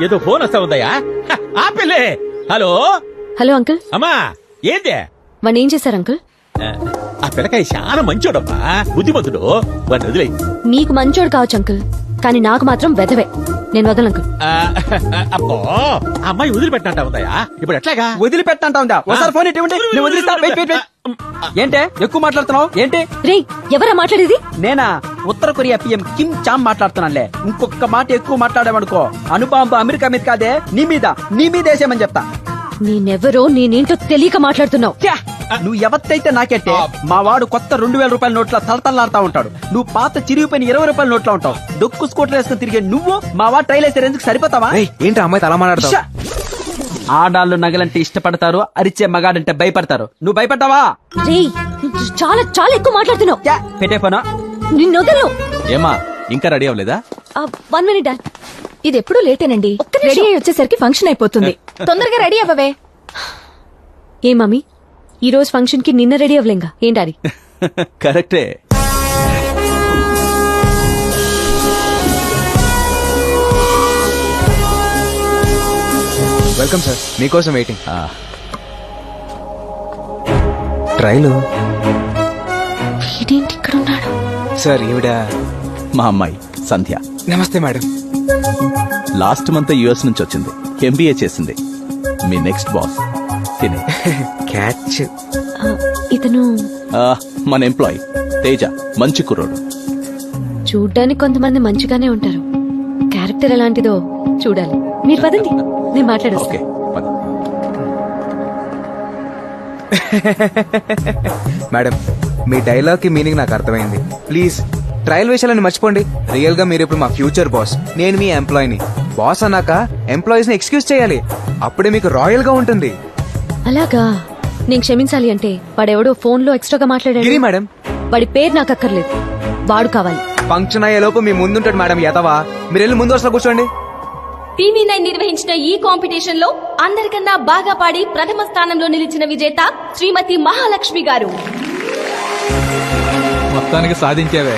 ఏదో ఫోన్ వస్తా ఉందయ్యా. ఆపిల్లే. Hello hello uncle. అమ్మా ఏందే? వాడిని ఏం చేశారు అంకుల్? ఆ పిల్లకాయ చాలా మంచోడమ్మా, బుద్ధిమంతుడు. వాడిని వదిలే. మీకు మంచోడు కావచ్చు అంకుల్, కానీ నాకు మాత్రం వెధవే. నేను వదలను అంకుల్. అబ్బో, ఆ అమ్మాయి వదిలిపెట్టంటా ఉందయ్యా. ఇప్పుడు ఎట్లాగా? వదిలిపెట్టంటా ఉందా? ఒకసారి ఫోన్ ఇటువంటి నేను వదిలిస్తా. Wait wait wait. ఏంటే ఎక్కువ మాట్లాడుతున్నావు ఏంటి? రే, ఎవరా మాట్లాడేది? నేనా? ఉత్తర కొరియా పిఎం కిమ్ చామ్ మాట్లాడుతున్నానులే. ఇంకొక మాట ఎక్కువ మాట్లాడామనుకో అణుబాంబు అమెరికా మీద కాదే నీ మీద వేసేయమని చెప్తా. నేనెవరో నేనేంటో తెలియక మాట్లాడుతున్నావు. నువ్వు ఎవత్తైతే నాకెట్టే. మా వాడు కొత్త 2000 రూపాయల నోట్ల తలతల్లాడుతా ఉంటాడు. నువ్వు పాత చిరిగిపోయిన 20 రూపాయల నోట్లో ఉంటావు. డొక్కు స్కూటర్ వేసుకుని తిరిగే నువ్వు మా వాడు ట్రైల్ వేసేందుకు సరిపోతావా? ఏంటి అమ్మాయి అలా మాట్లాడతావు? ఆడాళ్ళు నగలంటే ఇష్టపడతారు, అరిచే మగాడంటే భయపడతారు. నువ్వు భయపడ్డావా? రే, చాలా చాలా ఎక్కువ మాట్లాడుతున్నావు. పెట్టేపోనా? నిన్ను వదలను. ఏమా ఇంకా రెడీ అవ్వలేదా? 1 minute డాడ్. ఇది ఎప్పుడు లేటేనండి. రెడీ అయ్యి వచ్చేసరికి ఫంక్షన్ అయిపోతుంది. తొందరగా రెడీ అవ్వవే. ఏ మమ్మీ, ఈ రోజు ఫంక్షన్ కి నిన్న రెడీ అవ్వలేంగా? ఏం డాడీ? కరెక్టే. వెల్కమ్ సార్, మీకోసం వెయిటింగ్. ట్రైలు వీడేంటి ఇక్కడ ఉన్నాడు? సార్ ఈవిడ మా అమ్మాయి సంధ్య. నమస్తే మేడం. లాస్ట్ మంత్ యుఎస్ నుంచి వచ్చింది, ఎంబీఏ చేసింది. మీ నెక్స్ట్ బాస్ తినే. క్యాచ్. ఇతను మన ఎంప్లాయ్ తేజ, మంచి కుర్రోడు. చూడ్డానికి కొంతమంది మంచిగానే ఉంటారు, క్యారెక్టర్ ఎలాంటిదో చూడాలి. మీరు పదండి, నేను మాట్లాడేస్తా. ఓకే పద. మేడం, మీ డైలాగ్ కి మీనింగ్ నాకు అర్థమైంది. ప్లీజ్ ట్రయల్ విషయాలని మర్చిపోండి. రియల్ గా మీరు ఇప్పుడు మా ఫ్యూచర్ బాస్, నేను మీ ఎంప్లాయీని. బాస్ అన్నాక ఎంప్లాయీస్ ని ఎక్స్క్యూజ్ చేయాలి, అప్పుడే మీకు రాయల్ గా ఉంటుంది. అలాగా? నేను క్షమించాలి అంటే వాడెవడో ఫోన్ లో ఎక్స్ట్రాగా మాట్లాడాడు. గిరి మేడం, వాడి పేరు నాకు అక్కర్లేదు, వాడు కావాలి. ఫంక్షన్ అయ్యే లోపు మీ ముందుంటాడు మేడం. ఎదవా, మీరు వెళ్ళి ముందు వరుసలో కూర్చోండి. టీవీ9 నిర్వహించిన ఈ కాంపిటీషన్ లో అందరికన్నా బాగా పాడి ప్రథమ స్థానంలో నిలిచిన విజేత శ్రీమతి మహాలక్ష్మి గారు. మొత్తానికి సాధించావే.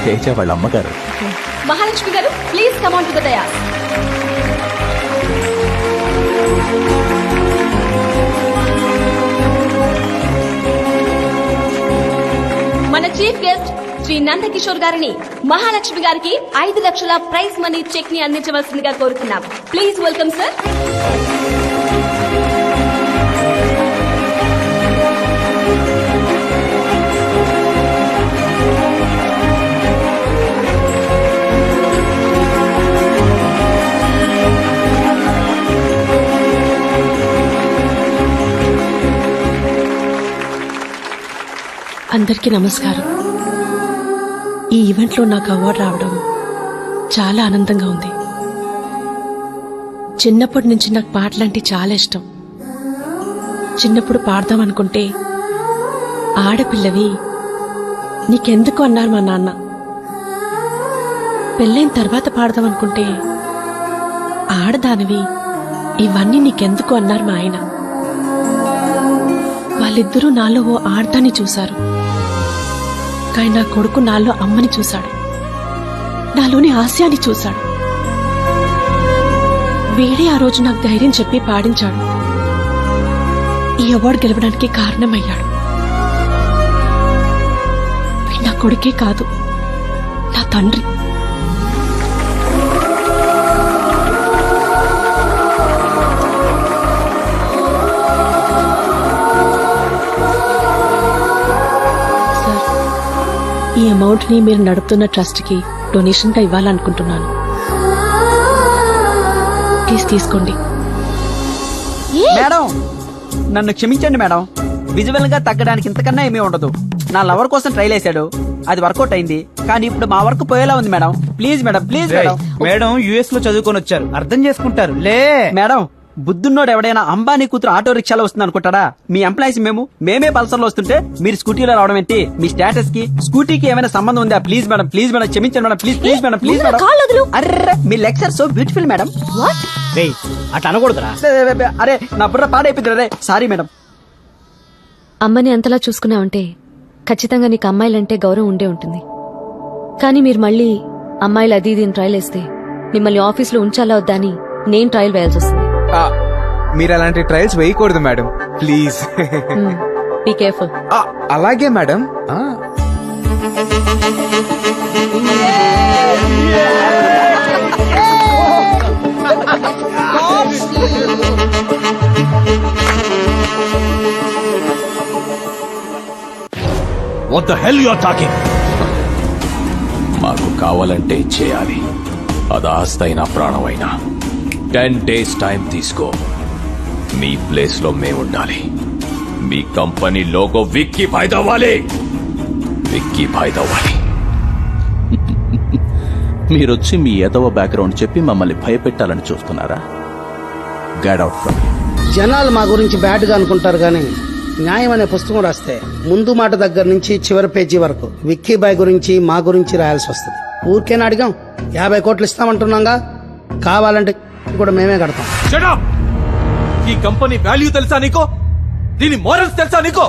తేజ వాళ్ళ అమ్మగారు. మహాలక్ష్మి గారు, please come on to the dais. మన చీఫ్ గెస్ట్ శ్రీ నందకిషోర్ గారిని మహాలక్ష్మి గారికి 5 లక్షల ప్రైజ్ మనీ చెక్ ని అందించవలసిందిగా కోరుతున్నాం. Please welcome sir. అందరికీ నమస్కారం. ఈ ఈవెంట్ లో నాకు అవార్డు రావడం చాలా ఆనందంగా ఉంది. చిన్నప్పటి నుంచి నాకు పాటలంటే చాలా ఇష్టం. చిన్నప్పుడు పాడదాం అనుకుంటే ఆడపిల్లవి నీకెందుకు అన్నారు మా నాన్న. పెళ్ళైన తర్వాత పాడదాం అనుకుంటే ఆడదానివి ఇవన్నీ నీకెందుకు అన్నారు మా ఆయన. వాళ్ళిద్దరూ నాలో ఓ ఆడదాన్ని చూశారు, కానీ నా కొడుకు నాలో అమ్మని చూశాడు, నాలోని హాస్యాన్ని చూశాడు. వీడే ఆ రోజు నాకు ధైర్యం చెప్పి పాడించాడు, ఈ అవార్డు గెలవడానికి కారణమయ్యాడు. నా కొడుకే కాదు, నా తండ్రి. ఈ అమౌంట్ ని మీరు నడుపుతున్న ట్రస్ట్ కి డొనేషన్ గా ఇవ్వాలనుకుంటున్నాను. ప్లీజ్ తీసుకోండి. మేడం, నన్ను క్షమించండి మేడం. విజువల్ గా తగ్గడానికి ఇంతకన్నా ఏమీ ఉండదు. నా లవర్ కోసం ట్రైల్ వేసాడు, అది వర్కౌట్ అయింది, కానీ ఇప్పుడు మా వర్క్ పోయేలా ఉంది madam. Please madam, please madam. Madam US లో చదువుకొని వచ్చారు, అర్థం చేసుకుంటారు లే. మేడం, బుద్ధున్నోడు ఎవడైనా అంబానీ కూతురు ఆటో రిక్షాలో వస్తుంది అనుకుంటాడా? మీ ఎంప్లాయీస్ మేమే పల్సర్ లో వస్తుంటే మీరు స్కూటీలో రావడం ఏంటి? మీ స్టేటస్ కి స్కూటీకి ఏమైనా సంబంధం ఉందా? ప్లీజ్ మేడం, ప్లీజ్ మేడం, క్షమించండి madam, please please madam, please madam. Array, me lecture so beautiful madam. అట్లా అనకూడదురా. అరే, నా బుర్ర పాడైపోయింది. అరే సారీ మేడం. అమ్మని అంతలా చూసుకున్నావంటే ఖచ్చితంగా నీకు అమ్మాయిలంటే గౌరవం ఉండే ఉంటుంది. కానీ మీరు మళ్ళీ అమ్మాయిలు అది ఇది ట్రైల్ వేస్తే మిమ్మల్ని ఆఫీస్ లో ఉంచాలా వద్దా అని నేను ట్రయల్ వేయాల్సి వస్తుంది. మీరు అలాంటి ట్రయల్స్ వేయకూడదు మేడం ప్లీజ్. Be careful. అలాగే madam. What the hell you are talking? మాకు కావాలంటే చేయాలి, అది ఆస్తైనా ప్రాణమైనా. 10 days టైం తీసుకో. మీ ప్లేస్ లో మేముండాలి. మీ కంపెనీ లోగో విక్కీ భాయ్ అవ్వాలి. విక్కీ భాయ్ అవ్వాలి. మీరొచ్చి మీ ఎదవ బ్యాక్గ్రౌండ్ చెప్పి మమ్మల్ని భయపెట్టాలని చూస్తున్నారా? Get out from. జనాలు మా గురించి బ్యాడ్ గా అనుకుంటారు కానీ న్యాయం అనే పుస్తకం రాస్తే ముందు మాట దగ్గర నుంచి చివరి పేజీ వరకు విక్కీ బాయ్ గురించి మా గురించి రాయాల్సి వస్తుంది. ఊరికేనా అడిగాం? 50 కోట్లు ఇస్తామంటున్నాగా, కావాలంటే కూడా మేమే కడతాం. Shut up! ఈ కంపెనీ వాల్యూ తెలుసా నీకో? దీని మోరల్స్ తెలుసా నీకో?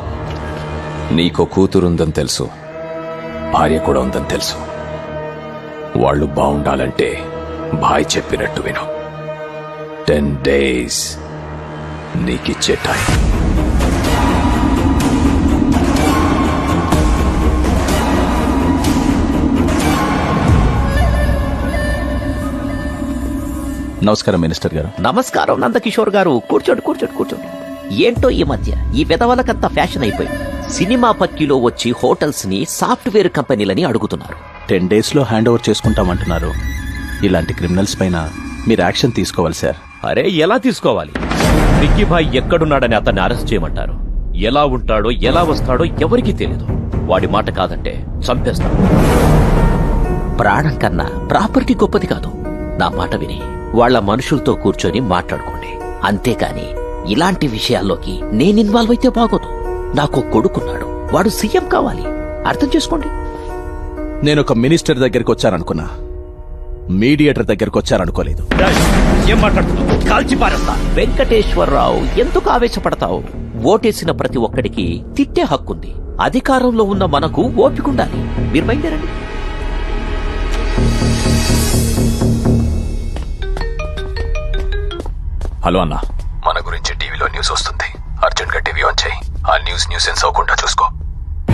నీకో కూతురుందని తెలుసు, భార్య కూడా ఉందని తెలుసు. వాళ్ళు బాగుండాలంటే భాయ్ చెప్పినట్టు విను. 10 days నీకిచ్చే టైం. నమస్కారం మినిస్టర్ గారు. నమస్కారం నందకిషోర్ గారు. కూర్చోండి కూర్చోండి కూర్చోండి. ఏంటో ఈ మధ్య ఈ విధవలకంతా ఫ్యాషన్ అయిపోయింది. సినిమా పక్కిలో వచ్చి హోటల్స్ ని సాఫ్ట్వేర్ కంపెనీలని అడుగుతున్నారు. 10 days లో హ్యాండ్ ఓవర్ చేసుకుంటామంటున్నారు. ఇలాంటి క్రిమినల్స్ పైన మీరు యాక్షన్ తీసుకోవాలి సార్. అరే ఎలా తీసుకోవాలి? విక్కీ భాయ్ ఎక్కడున్నాడని అతన్ని అరెస్ట్ చేయమంటారు. ఎలా ఉంటాడో ఎలా వస్తాడో ఎవరికీ తెలియదు. వాడి మాట కాదంటే చంపేస్తాడు. ప్రాణం కన్నా ప్రాపర్టీ గొప్పది కాదు. నా మాట విని వాళ్ళ మనుషులతో కూర్చొని మాట్లాడుకోండి. అంతేకాని ఇలాంటి విషయాల్లోకి నేను ఇన్వాల్వ్ అయితే బాగోదు. నాకు కొడుకున్నాడు, వాడు సీఎం కావాలి. అర్థం చేసుకోండి. నేను ఒక మినిస్టర్ దగ్గరికి వచ్చాననుకున్నా, మీడియేటర్ దగ్గరికి వచ్చారనుకోలేదు. ఏం మాట్లాడుతున్నావు? కాల్చి పారేస్తా. వెంకటేశ్వరరావు, ఎందుకు ఆవేశపడతావు? ఓటేసిన ప్రతి ఒక్కడికి తిట్టే హక్కుంది. అధికారంలో ఉన్న మనకు ఓపికండాలి. మీరు బయలుదేరండి. హలో అన్న, మన గురించి టీవీలో న్యూస్ వస్తుంది. అర్జెంట్ గా టీవీ ఆన్ చేయి. ఆ న్యూసెన్స్ అవ్వకుండా చూసుకో.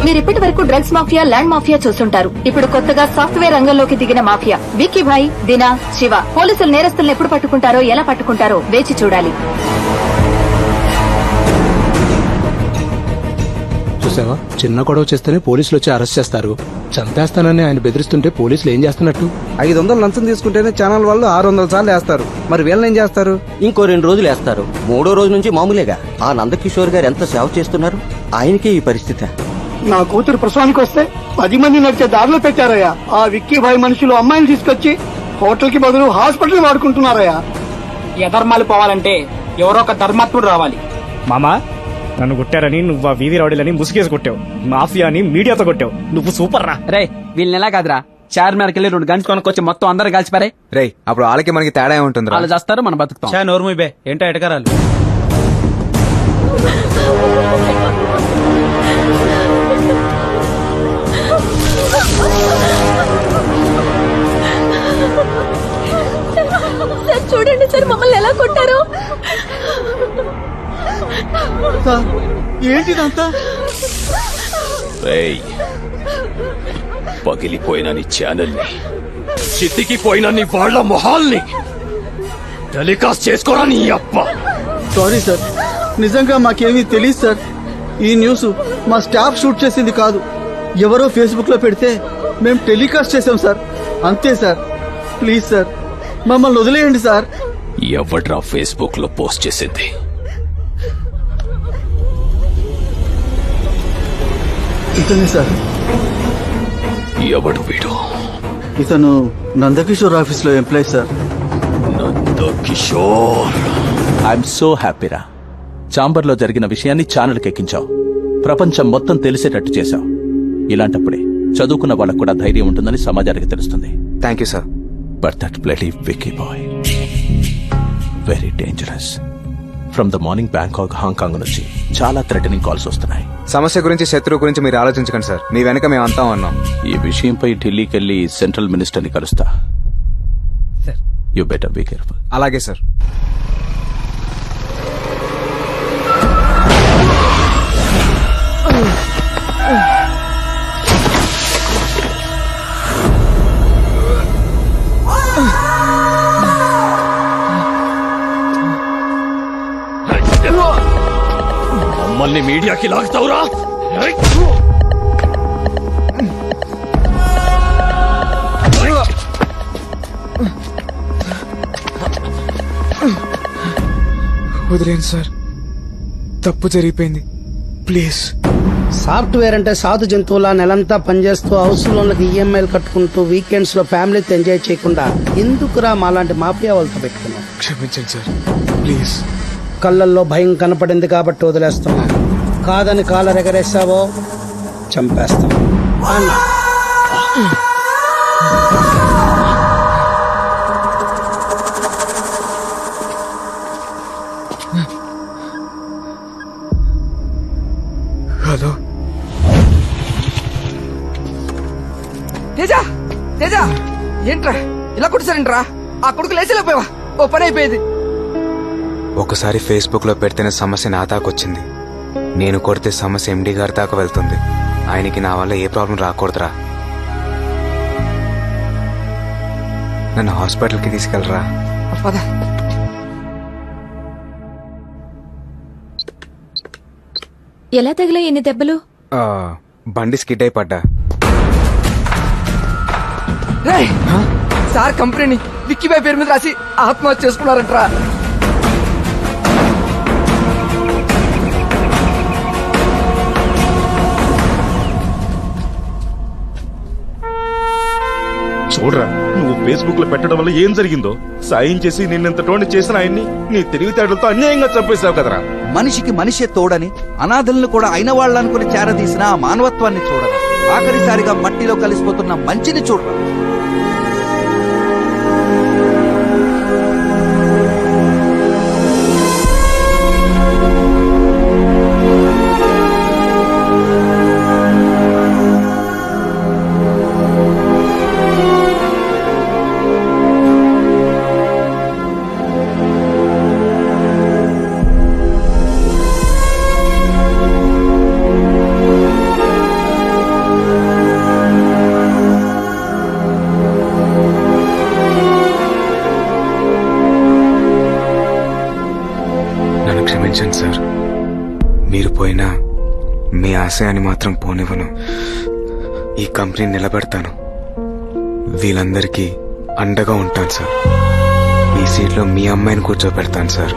మీరు ఇప్పటి వరకు డ్రగ్స్ మాఫియా, ల్యాండ్ మాఫియా చూస్తుంటారు. ఇప్పుడు కొత్తగా సాఫ్ట్వేర్ రంగంలోకి దిగిన మాఫియా విక్కీ భాయ్, దినా, శివ. పోలీసులు నేరస్తులను ఎప్పుడు పట్టుకుంటారో, ఎలా పట్టుకుంటారో వేచి చూడాలి. చూసావా, చిన్న గొడవ చేస్తేనే పోలీసులు వచ్చి అరెస్ట్ చేస్తారు. చంపేస్తానని ఆయన బెదిరిస్తుంటే పోలీసులు ఏం చేస్తున్నట్టు? 500 లంచం తీసుకుంటేనే ఛానల్ వాళ్ళు 600 సార్లు వేస్తారు. మరి వీళ్ళని ఏం చేస్తారు? ఇంకో 2 రోజులు వేస్తారు. 3వ రోజు నుంచి మామూలేగా. ఆ నందకిషోర్ గారు ఎంత సేవ చేస్తున్నారు, ఆయనకే ఈ పరిస్థితి. నా కూతురు ప్రసవానికి వస్తే 10 మంది నడిచే దారిలో పెట్టారయ్యా. ఆ విక్కీ భాయ్ మనుషులు అమ్మాయిని తీసుకొచ్చి హోటల్ కి బదులు హాస్పిటల్ వాడుకుంటున్నారయ్యా. ఎధర్మాలు పోవాలంటే ఎవరో ఒక ధర్మాత్ముడు రావాలి. మామా, నన్ను కొట్టారని నువ్వు ఆ వీధి రౌడీలని ముసుగేసి కొట్టావు. మాఫియాని మీడియాతో కొట్టావు. నువ్వు సూపర్ రా. రే, వీళ్ళని ఎలా కాదురా, చార్మినార్కి వెళ్ళి 2 గంటలు కొనుక్కొచ్చి మొత్తం అందరూ కలిసిపారే. రేయ్, అప్పుడు వాళ్ళకి మనకి తేడా ఏముంటుంది? వాళ్ళు చేస్తారు, మనం బతుకుతాం. చా నోర్ము బే, ఏంటో ఎటకరాలు. సార్ చూడండి సార్, మమ్మల్ని ఎలా కొట్టారో. ఏంటిదంతా? రేయ్, పగిలిపోయిన నీ ఛానల్ని, చితికిపోయిన నీ వాళ్ళ మొహాల్ని టెలికాస్ట్ చేసుకోరా నీ అప్ప. సారీ సార్, నిజంగా మాకేమీ తెలియదు సార్. ఈ న్యూస్ మా స్టాఫ్ షూట్ చేసింది కాదు. ఎవరో ఫేస్బుక్ లో పెడితే మేము టెలికాస్ట్ చేసాం సార్. అంతే సార్. ప్లీజ్ సార్, మమ్మల్ని వదిలేయండి సార్. ఎవడ్రా ఫేస్బుక్ లో పోస్ట్ చేసింది? ఇతనే సార్. ఎవడు వీడు? ఇతను నందకిషోర్ ఆఫీస్ లో employee sir. Nandkishore, I'm so హ్యాపీరా. చాంబర్లో జరిగిన విషయాన్ని ఛానల్కి ఎక్కించావు, ప్రపంచం మొత్తం తెలిసేటట్టు చేశావు. ఇలాంటప్పుడే చదువుకున్న వాళ్ళకు కూడా ధైర్యం ఉంటుందని సమాజానికి తెలుస్తుంది. Thank you sir. But that bloody Vicky boy very dangerous. From the morning Bangkok, Hong Kong నుంచి చాలా థ్రెటనింగ్ కాల్స్ వస్తున్నాయి. సమస్య గురించి, శత్రువు గురించి మీరు ఆలోచించకండి సార్. మీ వెనక మేము అంతా ఉన్నాం. ఈ విషయంపై ఢిల్లీకి వెళ్లి సెంట్రల్ మినిస్టర్ని కలుస్తా. You better be careful. అలాగే సార్. మమ్మల్ని మీడియాకి లాగుతావురా? వదిలేండి సార్, తప్పు జరిగిపోయింది, ప్లీజ్. సాఫ్ట్వేర్ అంటే సాధు జంతువులా నెలంతా పనిచేస్తూ హౌస్ లోన్లకు ఈఎంఐలు కట్టుకుంటూ వీకెండ్స్ లో ఫ్యామిలీతో ఎంజాయ్ చేయకుండా ఎందుకురా మాలాంటి మాఫియా వాళ్ళతో పెట్టుకున్నాం? క్షమించండి సార్, ప్లీజ్. కళ్ళల్లో భయం కనపడింది కాబట్టి వదిలేస్తున్నా. కాదని కాలర్ ఎగరేసావో చంపేస్తాం అన్న. హలో తేజ, తేజ, ఏంట్రా ఇలా కొట్టిసారేంట్రా? ఆ కొడుకు లేచలేకపోయావా? ఓ పని అయిపోయేది. ఒకసారి ఫేస్బుక్ లో పెడితేనే సమస్య నా దాకొచ్చింది. నేను కొడితే సమస్య ఎండి గారి దాకా వెళ్తుంది. ఆయనకి నా వల్ల ఏ ప్రాబ్లం రాకూడదురా. నన్ను హాస్పిటల్కి తీసుకెళ్ళరా. పద. ఎలా తగిలా ఎన్ని దెబ్బలు? బండి స్కిడ్ అయి పడ్డా. రేయ్, సార్ కంపెనీని విక్కీబాయ్ పేరు మీద రాసి ఆత్మహత్య చేసుకున్నారంట్రా. చూడరా, నువ్వు ఫేస్బుక్ లో పెట్టడం వల్ల ఏం జరిగిందో. సాయం చేసి నిన్నెంతటోని చేసిన ఆయన్ని నీ తెలివితేటలతో అన్యాయంగా చంపేశావు కదరా. మనిషికి మనిషే తోడని అనాథలను కూడా అయిన వాళ్ళనుకుని చేరదీసిన ఆ మానవత్వాన్ని చూడరా. ఆఖరిసారిగా మట్టిలో కలిసిపోతున్న మంచిని చూడరా. క్షమించండి సార్. మీరు పోయినా మీ ఆశయాన్ని మాత్రం పోనివ్వను. ఈ కంపెనీ నిలబెడతాను. వీళ్ళందరికీ అండగా ఉంటాను సార్. మీ సీట్లో మీ అమ్మాయిని కూర్చోబెడతాను సార్.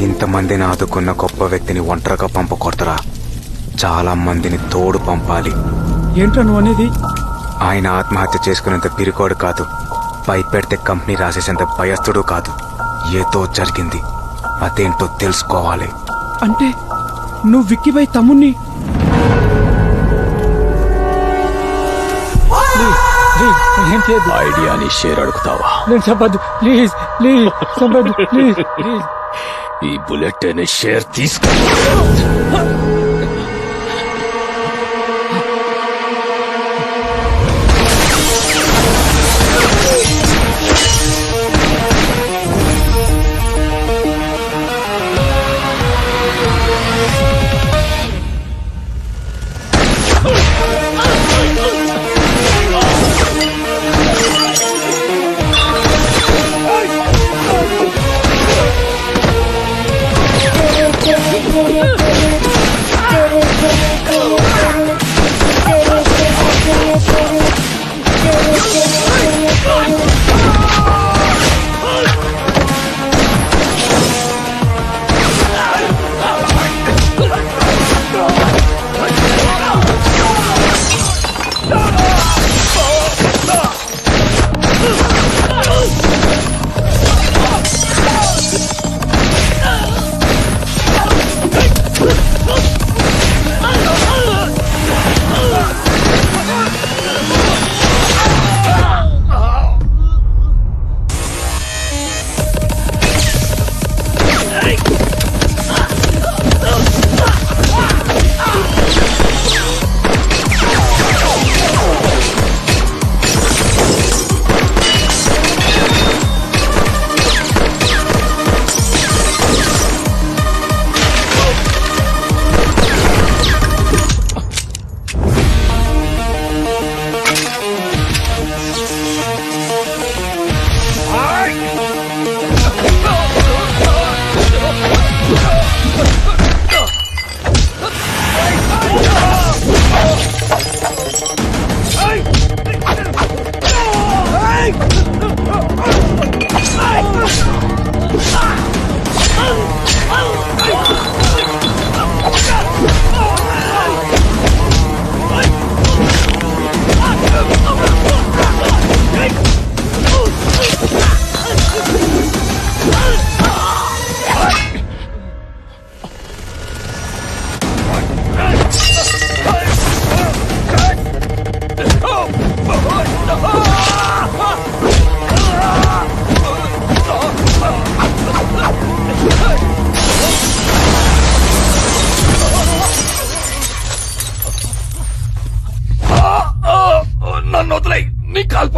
ఇంతమందిని ఆదుకున్న గొప్ప వ్యక్తిని ఒంటరిగా పంపకూడదురా. చాలా మందిని తోడు పంపాలి. ఏంట్రా నువ్వు అనేది? ఆయన ఆత్మహత్య చేసుకునేంత పిరికోడు కాదు. భయపెడితే కంపెనీ రాసేసేంత భయస్థుడు కాదు. ఏదో జరిగింది, అదేంటో తెలుసుకోవాలి. అంటే నువ్వు విక్కీబాయ్ తమ్ముణ్ణి? ఐడియాని షేర్ అడుగుతావా? Please please please. ఈ బుల్లెట్ అనే షేర్ తీసుకో.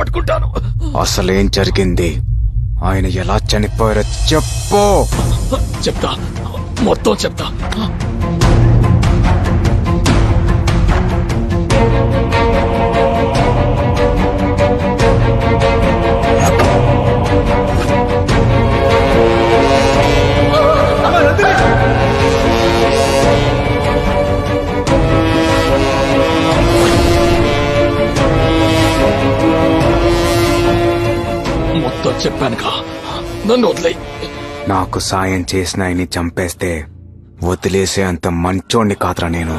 పట్టుకుంటాను. అసలేం జరిగింది, ఆయన ఎలా చనిపోయారో చెప్పు. చెప్తా, మొత్తం చెప్తా. మొత్తం చెప్పానుగా, నన్ను వదిలేయ్. నాకు సాయం చేసిన ఆయన్ని చంపేస్తే వదిలేసే అంత మంచోణ్ణి కాదురా నేను.